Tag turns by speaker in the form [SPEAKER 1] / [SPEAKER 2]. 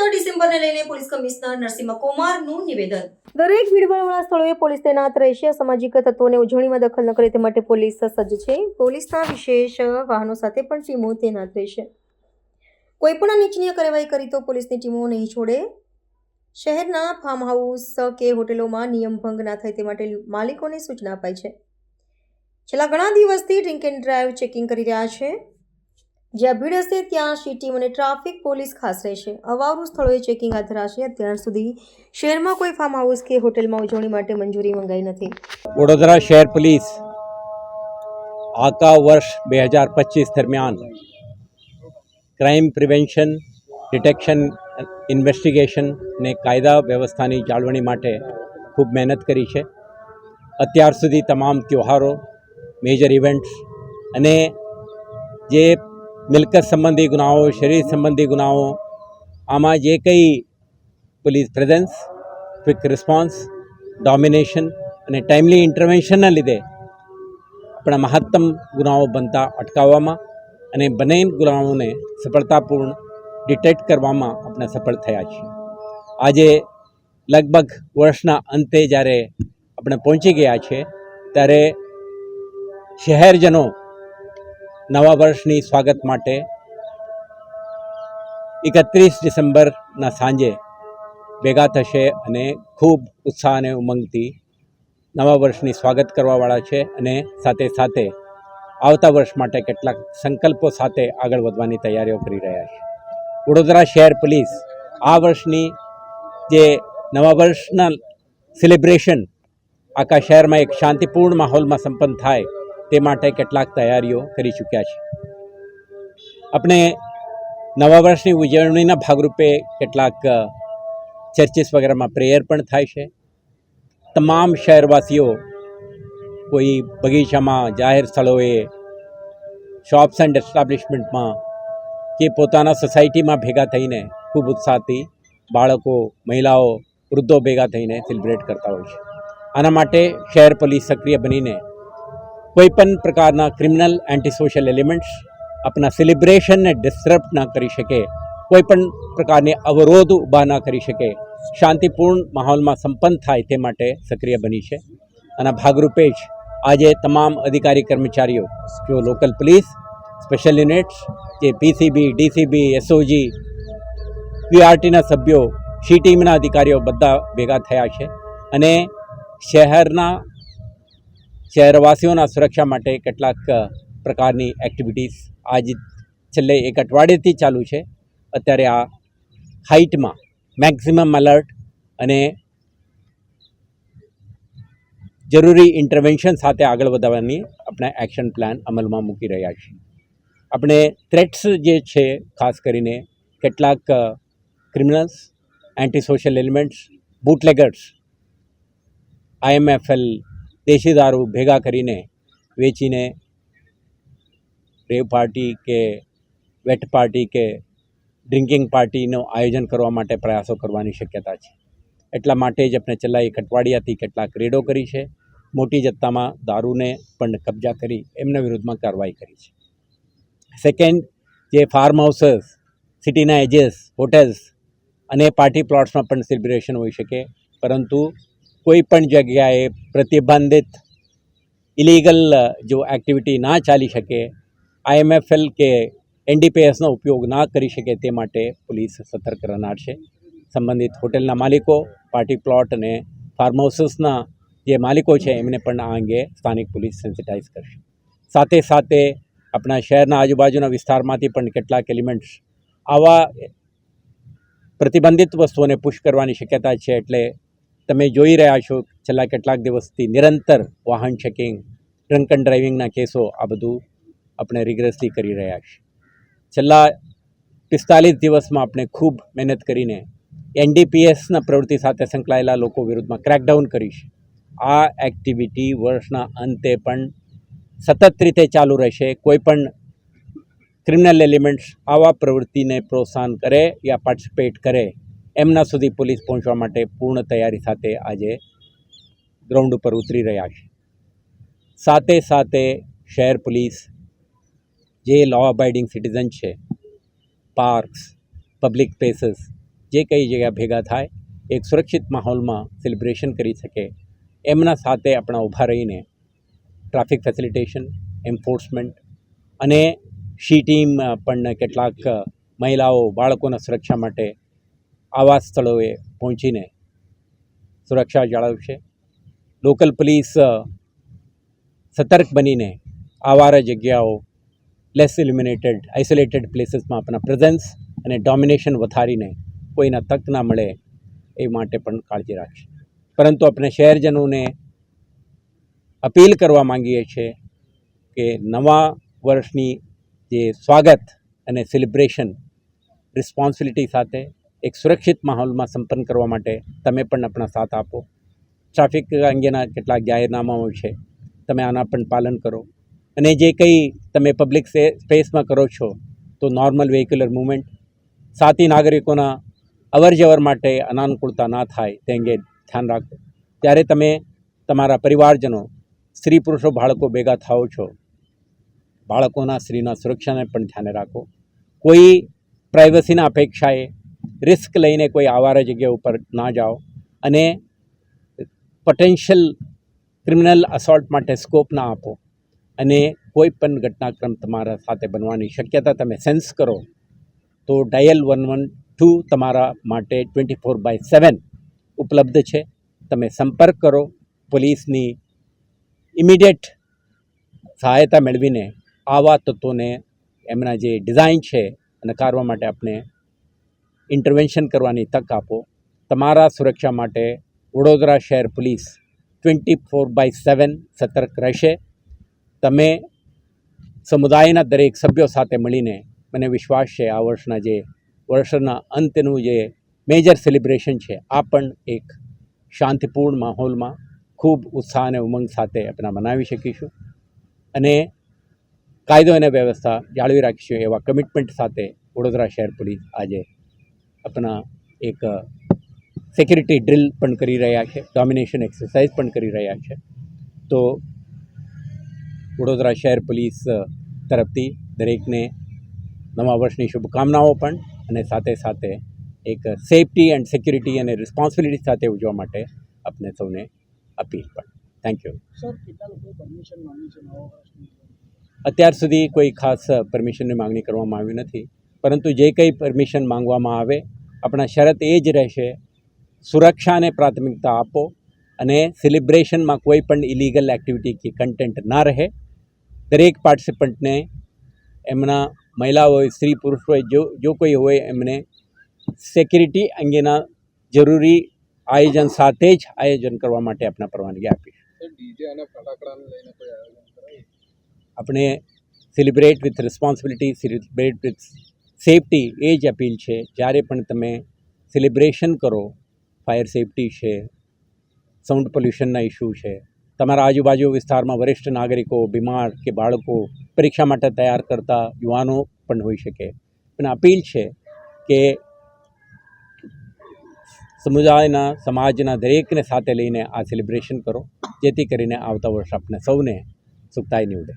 [SPEAKER 1] ડિસેમ્બરને લઈને police commissioner Narsinh કુમારનું નિવેદન. દરેક ભીડભાડવાળા સ્થળોએ પોલીસ તૈનાત રહેશે. અસામાજિક તત્વોને ઉજવણીમાં દખલ ન કરે તે માટે પોલીસ સજ્જ છે. પોલીસના વિશેષ વાહનો સાથે પણ ટીમો તૈનાત રહેશે. કોઈ પણ અનિચ્છનીય કાર્યવાહી કરી તો પોલીસની ટીમો નહીં છોડે. શહેરના ફાર્મ હાઉસ કે હોટેલોમાં નિયમ ભંગ ના થાય તે માટે માલિકોને સૂચના અપાઈ છે. છેલ્લા ઘણા દિવસથી ડ્રિંક એન્ડ ડ્રાઈવ ચેકિંગ કરી રહ્યા છે. જ્યાં ભીડ હશે ત્યાં સી ટીમ અને ટ્રાફિક પોલીસ ખાસ રહેશે. અવાવરું સ્થળોએ ચેકિંગ હાથ ધરાશે. અત્યાર સુધી શહેરમાં કોઈ ફાર્મ હાઉસ કે હોટેલમાં ઉજવણી માટે મંજૂરી મંગાઈ નથી.
[SPEAKER 2] વડોદરા શહેર પોલીસ આખા વર્ષ 2025 દરમિયાન ક્રાઇમ પ્રિવેન્શન, ડિટેક્શન, ઇન્વેસ્ટિગેશન ને કાયદા વ્યવસ્થાની જાળવણી માટે ખૂબ મહેનત કરી છે. અત્યાર સુધી તમામ તહેવારો, મેજર ઇવેન્ટ્સ અને જે મિલકત સંબંધી ગુનાઓ, શરીર સંબંધી ગુનાઓ, આમાં જે કંઈ police presence, quick response, domination અને ટાઈમલી ઇન્ટરવેન્શનના લીધે આપણા મહત્તમ ગુનાઓ બનતા અટકાવવામાં અને બંને ગુનાઓને સફળતાપૂર્ણ ડિટેક્ટ કરવામાં આપણે સફળ થયા છીએ. આજે લગભગ વર્ષના અંતે જ્યારે આપણે પહોંચી ગયા છે ત્યારે શહેરજનો નવા વર્ષની સ્વાગત માટે 31 ડિસેમ્બરના સાંજે ભેગા થશે અને ખૂબ ઉત્સાહ અને ઉમંગથી નવા વર્ષની સ્વાગત કરવાવાળા છે અને સાથે સાથે આવતા વર્ષ માટે કેટલાક સંકલ્પો સાથે આગળ વધવાની તૈયારીઓ કરી રહ્યા છે. વડોદરા શહેર પોલીસ આ વર્ષની જે નવા વર્ષના સેલિબ્રેશન આખા શહેરમાં એક શાંતિપૂર્ણ માહોલમાં સંપન્ન થાય તે માટે કેટલાક તૈયારીઓ કરી ચૂક્યા છે. આપણે નવા વર્ષની ઉજવણીના ભાગરૂપે કેટલાક ચર્ચિસ વગેરેમાં પ્રેયર પણ થાય છે. તમામ શહેરવાસીઓ કોઈ બગીચામાં, જાહેર સ્થળોએ, શોપ્સ એન્ડ એસ્ટાબ્લિશમેન્ટમાં કે પોતાના સોસાયટીમાં ભેગા થઈને ખૂબ ઉત્સાહથી બાળકો, મહિલાઓ, વૃદ્ધો ભેગા થઈને સેલિબ્રેટ કરતા હોય છે. આના માટે શહેર પોલીસ સક્રિય બનીને કોઈપણ પ્રકારના ક્રિમિનલ એન્ટી સોશિયલ એલિમેન્ટ્સ આપણા સેલિબ્રેશનને ડિસ્ટર્બ ન કરી શકે, કોઈપણ પ્રકારની અવરોધ ઊભા ન કરી શકે, શાંતિપૂર્ણ માહોલમાં સંપન્ન થાય તે માટે સક્રિય બની છે. આના ભાગરૂપે જ આજે તમામ અધિકારી કર્મચારીઓ, જો લોકલ પોલીસ, સ્પેશિયલ યુનિટ્સ, જે પીસીબી, ડીસીબી, એસઓજી, પીઆરટીના સભ્યો, સી ટીમના અધિકારીઓ બધા ભેગા થયા છે અને શહેરવાસીઓના સુરક્ષા માટે કેટલાક પ્રકારની એક્ટિવિટીઝ આજ છેલ્લે એક અઠવાડિયેથી ચાલુ છે. અત્યારે આ હાઇટમાં મેક્સિમમ એલર્ટ અને જરૂરી ઇન્ટરવેન્શન સાથે આગળ વધારવાની આપણે એક્શન પ્લાન અમલમાં મૂકી રહ્યા છીએ. આપણે થ્રેટ્સ જે છે, ખાસ કરીને કેટલાક criminals, anti social elements, bootleggers, IMFL, દેશી દારૂ ભેગા કરીને વેચીને રેવ પાર્ટી કે વેટ પાર્ટી કે ડ્રિંકિંગ પાર્ટીનું આયોજન કરવા માટે પ્રયાસો કરવાની શક્યતા છે. એટલા માટે જ આપણે છેલ્લા એક અઠવાડિયાથી કેટલાક રેડો કરી છે. મોટી જથ્થામાં દારૂને પણ કબજા કરી એમના વિરુદ્ધમાં કાર્યવાહી કરી છે. સેકન્ડ, જે ફાર્મ હાઉસીસ, સિટીના એજીસ, હોટેલ્સ અને પાર્ટી પ્લોટ્સમાં પણ સેલિબ્રેશન હોઈ શકે, પરંતુ કોઈ પણ જગ્યાએ પ્રતિબંધિત ઇલીગલ જો એક્ટિવિટી ના ચાલી શકે, IMFL કે NDPSનો ઉપયોગ ના કરી શકે તે માટે પોલીસ સતર્ક રહેનાર છે. સંબંધિત હોટેલના માલિકો, પાર્ટી પ્લોટ અને ફાર્મ હાઉસીસના જે માલિકો છે એમને પણ આ અંગે સ્થાનિક પોલીસ સેન્સિટાઇઝ કરશે. સાથે સાથે આપણા શહેરના આજુબાજુના વિસ્તારમાંથી પણ કેટલાક એલિમેન્ટ્સ આવા પ્રતિબંધિત વસ્તુઓને પુશ કરવાની શક્યતા છે. એટલે તમે જોઈ રહ્યા છો છેલ્લા કેટલાક દિવસથી નિરંતર વાહન ચેકિંગ, ડ્રંક એન્ડ ડ્રાઇવિંગના કેસો, આ બધું આપણે રિગ્રેસલી કરી રહ્યા છીએ. છેલ્લા 45 દિવસમાં આપણે ખૂબ મહેનત કરીને NDPSના પ્રવૃત્તિ સાથે સંકળાયેલા લોકો વિરુદ્ધમાં ક્રેકડાઉન કરી છે. આ એક્ટિવિટી વર્ષના અંતે પણ સતત રીતે ચાલુ રહેશે. કોઈપણ ક્રિમિનલ એલિમેન્ટ્સ આવા પ્રવૃત્તિને પ્રોત્સાહન કરે યા પાર્ટિસિપેટ કરે એમના સુધી પોલીસ પહોંચવા માટે પૂર્ણ તૈયારી સાથે આજે ગ્રાઉન્ડ ઉપર ઉતરી રહ્યા છે. સાથે સાથે શહેર પોલીસ જે લો અબાઇડિંગ સિટીઝન છે, પાર્ક્સ, પબ્લિક પ્લેસીસ જે કઈ જગ્યા ભેગા થાય એક સુરક્ષિત માહોલમાં સેલિબ્રેશન કરી શકે એમના સાથે આપણા ઊભા રહીને ટ્રાફિક ફેસિલિટેશન, એન્ફોર્સમેન્ટ અને શી ટીમ પણ કેટલાક મહિલાઓ બાળકોના સુરક્ષા માટે આવા સ્થળોએ પહોંચીને સુરક્ષા જાળવશે. લોકલ પોલીસ સતર્ક બનીને આવારા જગ્યાઓ, લેસ ઇલ્યુમિનેટેડ આઇસોલેટેડ પ્લેસીસમાં આપણા પ્રેઝન્સ અને ડોમિનેશન વધારીને કોઈના તક ના મળે એ માટે પણ કાળજી રાખશે. પરંતુ આપણે શહેરજનોને અપીલ કરવા માંગીએ છીએ કે નવા વર્ષની જે સ્વાગત અને સેલિબ્રેશન રિસ્પોન્સિબિલિટી સાથે એક સુરક્ષિત માહોલમાં સંપન્ન કરવા માટે તમે પણ આપણા સાથ આપો. ટ્રાફિક અંગેના કેટલાક જાહેરનામાઓ છે, તમે આના પણ પાલન કરો. અને જે કંઈ તમે પબ્લિક સ્પેસમાં કરો છો તો નોર્મલ વેહિક્યુલર મૂવમેન્ટ, સાથી નાગરિકોના અવર જવર માટે અનાનુકૂળતા ના થાય તે અંગે ધ્યાન રાખો. ત્યારે તમે તમારા પરિવારજનો, સ્ત્રી પુરુષો, બાળકો ભેગા થાઓ છો, બાળકોના સ્ત્રીના સુરક્ષાને પણ ધ્યાને રાખો. કોઈ પ્રાઇવસીના અપેક્ષાએ રિસ્ક લઈને કોઈ આવારા જગ્યા ઉપર ના જાઓ અને પોટેન્શિયલ ક્રિમિનલ અસોલ્ટ માટે સ્કોપ ના આપો. અને કોઈ પણ ઘટનાક્રમ તમારા સાથે બનવાની શક્યતા તમે સેન્સ કરો તો ડાયલ 112 તમારા માટે 24/7 ઉપલબ્ધ છે. તમે સંપર્ક કરો. પોલીસની ઇમિડિયેટ સહાયતા મેળવીને આવા તત્વોને એમના જે ડિઝાઇન છે નકારવા માટે આપણે ઇન્ટરવેન્શન કરવાની તક આપો. તમારા સુરક્ષા માટે વડોદરા શહેર પોલીસ 24/7 સતર્ક રહેશે. તમે સમુદાયના દરેક સભ્યો સાથે મળીને, મને વિશ્વાસ છે આ વર્ષના અંતનું જે મેજર સેલિબ્રેશન છે આ પણ એક શાંતિપૂર્ણ માહોલમાં ખૂબ ઉત્સાહ અને ઉમંગ સાથે આપણે મનાવી શકીશું અને કાયદો અને વ્યવસ્થા જાળવી રાખીશું એવા કમિટમેન્ટ સાથે વડોદરા શહેર પોલીસ આજે આપણા એક સિક્યુરિટી ડ્રિલ પણ કરી રહ્યા છે, ડોમિનેશન એક્સરસાઇઝ પણ કરી રહ્યા છે. તો વડોદરા શહેર પોલીસ તરફથી દરેકને નવા વર્ષની શુભકામનાઓ પણ અને સાથે સાથે એક સેફટી એન્ડ સિક્યુરિટી અને રિસ્પોન્સિબિલિટી સાથે ઉજવવા માટે આપણે સૌને અપીલ પણ. Thank you. અત્યાર સુધી કોઈ ખાસ પરમિશનની માંગણી કરવામાં આવી નથી, પરંતુ જે કંઈ પરમિશન માંગવામાં આવે આપણા શરત એ જ રહેશે, સુરક્ષાને પ્રાથમિકતા આપો અને સેલિબ્રેશનમાં કોઈ પણ ઇલીગલ એક્ટિવિટી કે કન્ટેન્ટ ના રહે. દરેક પાર્ટિસિપન્ટને એમના મહિલા હોય, સ્ત્રી પુરુષ હોય, જો કોઈ હોય એમને સિક્યુરિટી અંગેના જરૂરી આયોજન સાથે જ આયોજન કરવા માટે આપણે પરવાનગી આપીશું. આપણે celebrate with responsibility, celebrate with safety એ જ અપીલ છે. જ્યારે પણ તમે સેલિબ્રેશન કરો, ફાયર સેફટી છે, સાઉન્ડ પોલ્યુશનના ઇસ્યુ છે, તમારા આજુબાજુ વિસ્તારમાં વરિષ્ઠ નાગરિકો, બીમાર કે બાળકો, પરીક્ષા માટે તૈયાર કરતા યુવાનો પણ હોઈ શકે. પણ અપીલ છે કે સમુદાયના, સમાજના દરેકને સાથે લઈને આ સેલિબ્રેશન કરો, જેથી કરીને આવતા વર્ષ આપણે સૌને સુખતાઈ નીવડે.